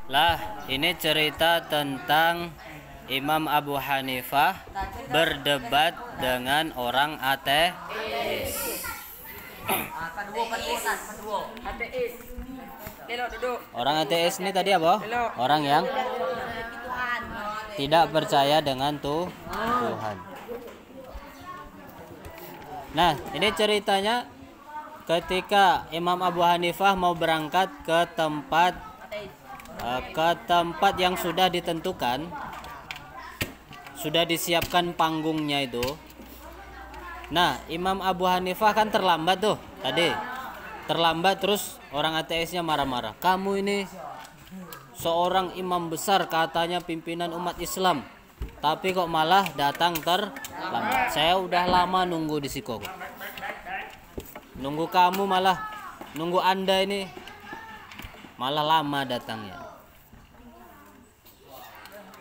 Lah, ini cerita tentang Imam Abu Hanifah berdebat dengan orang ateis. Orang ateis ini tadi apa? Orang yang tidak percaya dengan Tuhan. Nah, ini ceritanya ketika Imam Abu Hanifah mau berangkat ke tempat yang sudah ditentukan, sudah disiapkan panggungnya itu. Nah, Imam Abu Hanifah kan terlambat tuh tadi. Terlambat, terus orang ateisnya marah-marah. Kamu ini seorang imam besar, katanya pimpinan umat Islam, tapi kok malah datang terlambat. Saya udah lama nunggu di siko. Nunggu kamu, malah nunggu Anda ini malah lama datangnya.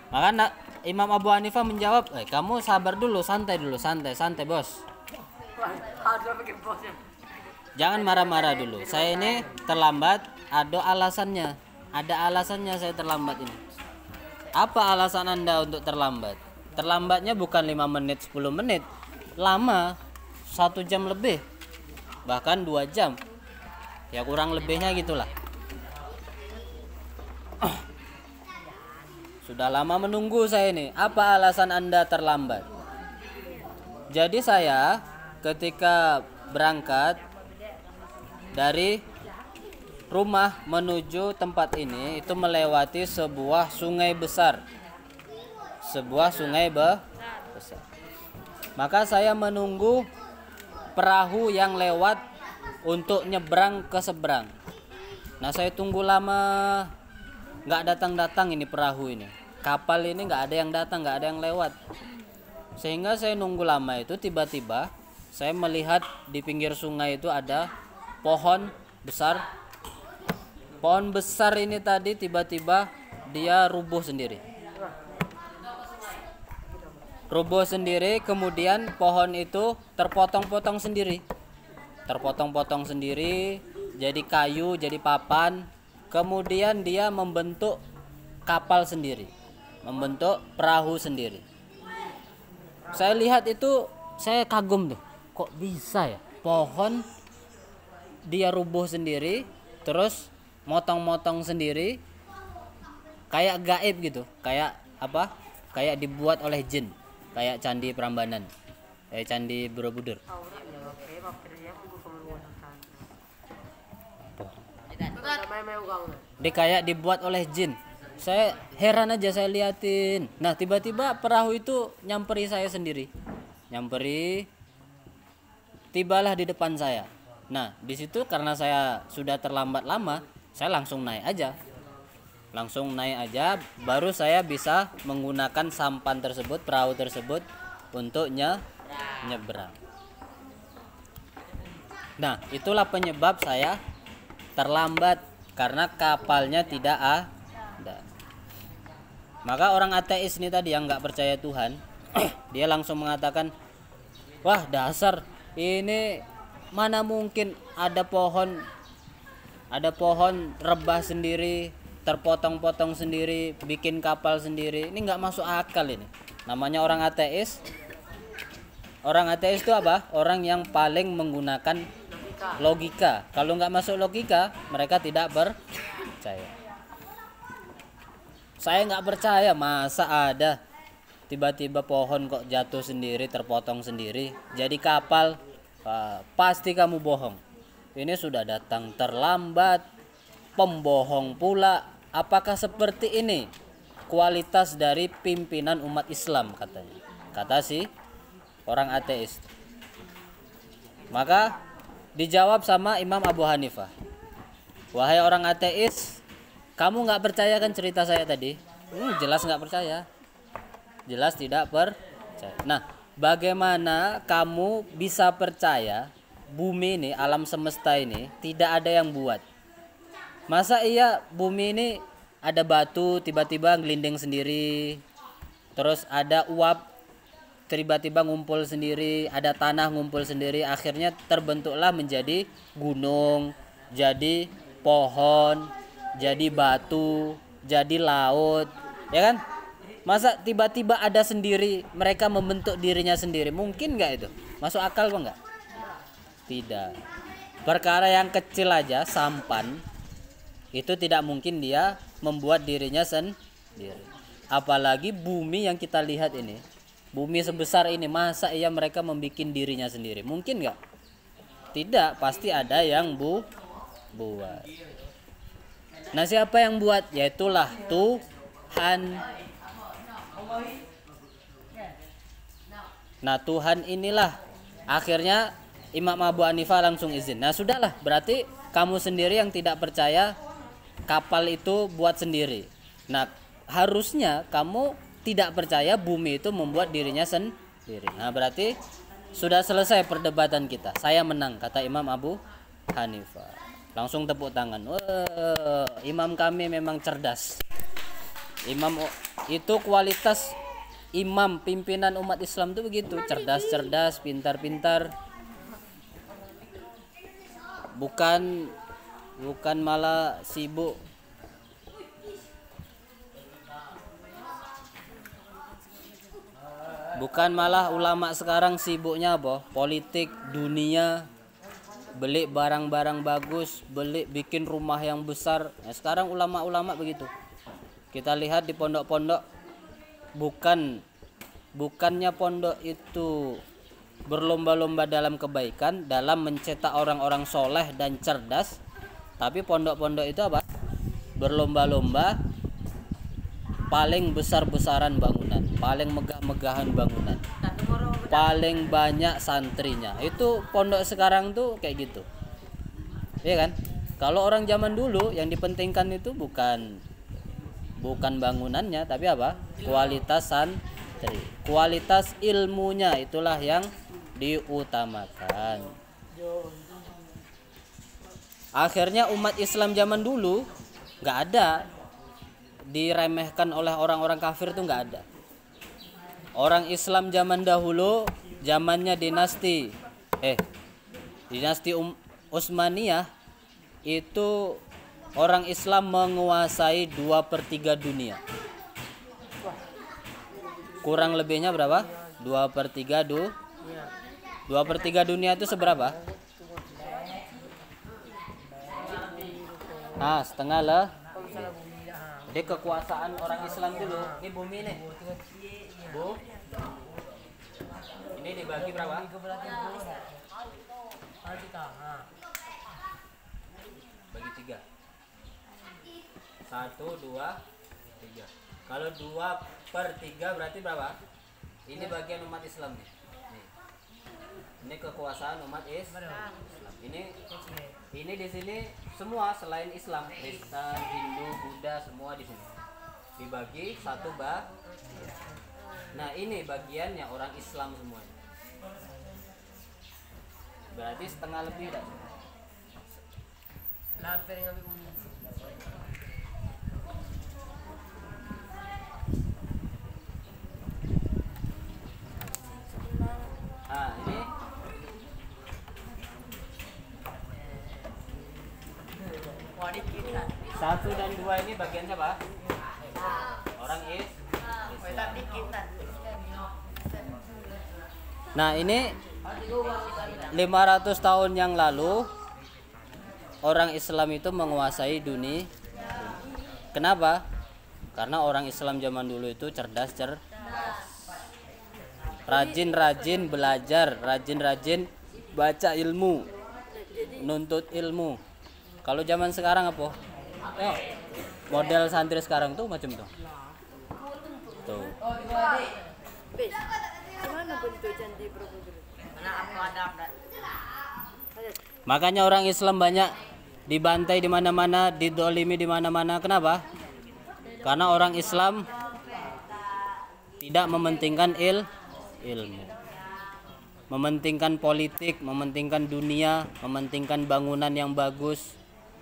Maka Imam Abu Hanifah menjawab, kamu sabar dulu, santai dulu, santai bos. Jangan marah-marah dulu. Saya ini terlambat, ada alasannya. Ada alasannya saya terlambat ini. Apa alasan Anda untuk terlambat? Terlambatnya bukan 5 menit, 10 menit. Lama, 1 jam lebih. Bahkan 2 jam. Ya kurang lebihnya gitulah. Sudah lama menunggu saya ini. Apa alasan Anda terlambat? Jadi saya ketika berangkat dari rumah menuju tempat ini itu melewati sebuah sungai besar. Sebuah sungai besar. Maka saya menunggu perahu yang lewat untuk nyebrang ke seberang. Nah, saya tunggu lama, nggak datang-datang ini perahu ini. Kapal ini nggak ada yang datang, nggak ada yang lewat. Sehingga saya nunggu lama itu, tiba-tiba saya melihat di pinggir sungai itu ada pohon besar. Pohon besar ini tadi tiba-tiba dia rubuh sendiri. Rubuh sendiri, kemudian pohon itu terpotong-potong sendiri. Terpotong-potong sendiri, jadi kayu, jadi papan. Kemudian dia membentuk kapal sendiri, membentuk perahu sendiri. Saya lihat itu, saya kagum tuh. Kok bisa ya? Pohon dia rubuh sendiri, terus motong-motong sendiri, kayak gaib gitu, kayak apa? Kayak dibuat oleh jin, kayak candi Prambanan, kayak candi Borobudur. Dia kayak dibuat oleh jin. Saya heran aja, saya liatin. Nah, tiba-tiba perahu itu nyamperi saya sendiri. Nyamperi, tibalah di depan saya. Nah, di situ karena saya sudah terlambat lama, saya langsung naik aja. Langsung naik aja, baru saya bisa menggunakan sampan tersebut, perahu tersebut untuk nyebrang. Nah, itulah penyebab saya terlambat, karena kapalnya tidak ada. Maka orang ateis ini tadi yang nggak percaya Tuhan, dia langsung mengatakan, wah dasar, ini mana mungkin ada pohon rebah sendiri, terpotong-potong sendiri, bikin kapal sendiri. Ini nggak masuk akal ini. Namanya orang ateis. Orang ateis itu apa? Orang yang paling menggunakan logika. Kalau nggak masuk logika, mereka tidak percaya. Saya nggak percaya, masa ada tiba-tiba pohon kok jatuh sendiri, terpotong sendiri, jadi kapal. Pasti kamu bohong. Ini sudah datang terlambat, pembohong pula. Apakah seperti ini kualitas dari pimpinan umat Islam, katanya, kata si orang ateis. Maka dijawab sama Imam Abu Hanifah, wahai orang ateis, kamu nggak percaya kan cerita saya tadi? Jelas nggak percaya, jelas tidak percaya. Nah, bagaimana kamu bisa percaya bumi ini, alam semesta ini tidak ada yang buat? Masa iya bumi ini ada batu tiba-tiba ngelinding sendiri, terus ada uap tiba-tiba ngumpul sendiri, ada tanah ngumpul sendiri, akhirnya terbentuklah menjadi gunung, jadi pohon, jadi batu, jadi laut, ya kan? Masa tiba-tiba ada sendiri, mereka membentuk dirinya sendiri, mungkin nggak itu? Masuk akal apa nggak? Tidak. Perkara yang kecil aja, sampan, itu tidak mungkin dia membuat dirinya sendiri. Apalagi bumi yang kita lihat ini, bumi sebesar ini, masa iya mereka membuat dirinya sendiri? Mungkin nggak? Tidak, pasti ada yang buat. Nah, siapa yang buat? Yaitulah Tuhan. Nah, Tuhan inilah akhirnya Imam Abu Hanifah langsung izin. Nah, sudahlah, berarti kamu sendiri yang tidak percaya kapal itu buat sendiri. Nah, harusnya kamu tidak percaya bumi itu membuat dirinya sendiri. Nah, berarti sudah selesai perdebatan kita. Saya menang, kata Imam Abu Hanifah. Langsung tepuk tangan. Wah, imam kami memang cerdas. Imam itu kualitas imam pimpinan umat Islam itu begitu, cerdas-cerdas, pintar-pintar. Bukan malah sibuk. Bukan malah ulama sekarang sibuknya apa? Politik, dunia, beli barang-barang bagus, bikin rumah yang besar. Nah, sekarang ulama-ulama begitu. Kita lihat di pondok-pondok, bukannya pondok itu berlomba-lomba dalam kebaikan, dalam mencetak orang-orang soleh dan cerdas, tapi pondok-pondok itu apa? Berlomba-lomba paling besar-besaran bangunan, paling megah-megahan bangunan, paling banyak santrinya. Itu pondok sekarang tuh kayak gitu, ya kan? Kalau orang zaman dulu yang dipentingkan itu bukan bangunannya, tapi apa? Kualitas santri, kualitas ilmunya, itulah yang diutamakan. Akhirnya umat Islam zaman dulu nggak ada diremehkan oleh orang-orang kafir, tuh nggak ada. Orang Islam zaman dahulu, zamannya dinasti Utsmaniyah, itu orang Islam menguasai 2/3 dunia. Kurang lebihnya berapa? 2/3 dunia itu seberapa? Nah, setengah lah. Jadi kekuasaan orang Islam dulu, ini bumi nih, Bu. Ini dibagi berapa? Bagi 3. 1, 2, 3. Kalau 2/3 berarti berapa? Ini bagian umat Islam nih. Ini kekuasaan umat Islam. Ini di sini semua selain Islam, Kristen, Hindu, Buddha, semua di sini. Dibagi 1 Nah, ini bagiannya orang Islam semuanya. Berarti setengah lebih dah. Nah, ini 1 dan 2 ini bagian siapa? Orang Islam. Nah, ini 500 tahun yang lalu orang Islam itu menguasai dunia. Kenapa? Karena orang Islam zaman dulu itu cerdas, rajin-rajin belajar, rajin-rajin baca ilmu, nuntut ilmu. Kalau zaman sekarang apa? Model santri sekarang tuh macam tuh. Tuh. Makanya orang Islam banyak dibantai di mana-mana, didolimi di mana-mana. Kenapa? Karena orang Islam tidak mementingkan ilmu, mementingkan politik, mementingkan dunia, mementingkan bangunan yang bagus.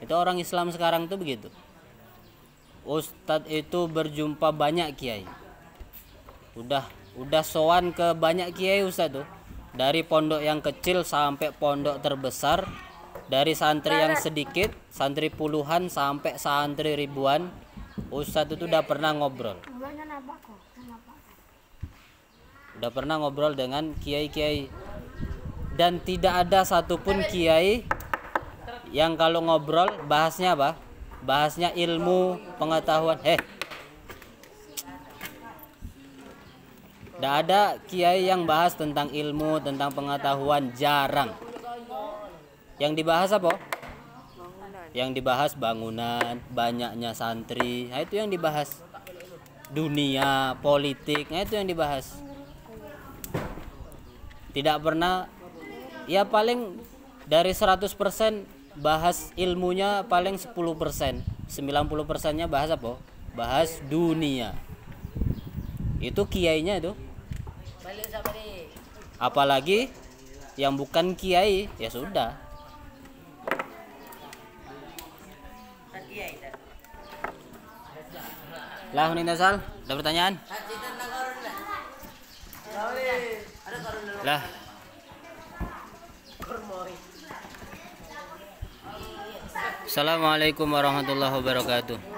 Itu orang Islam sekarang tuh begitu. Ustadz itu berjumpa banyak kiai. Udah sowan ke banyak kiai ustadz tuh. Dari pondok yang kecil sampai pondok terbesar, dari santri yang sedikit, santri puluhan sampai santri ribuan, Ustadz itu udah pernah ngobrol. Udah pernah ngobrol dengan kiai-kiai. Dan tidak ada satupun kiai yang kalau ngobrol bahasnya apa? Bahasnya ilmu, pengetahuan. Tidak ada kiai yang bahas tentang ilmu, tentang pengetahuan, jarang. Yang dibahas apa? Yang dibahas bangunan, banyaknya santri. Nah, itu yang dibahas. Dunia, politik, nah itu yang dibahas. Tidak pernah, ya paling dari 100% bahas ilmunya paling 10%. 90%-nya bahas apa? Bahas dunia. Itu kiainya itu. Apalagi yang bukan kiai, ya sudah. Lah, Nina Sal, ada pertanyaan? Lah. Assalamualaikum warahmatullahi wabarakatuh.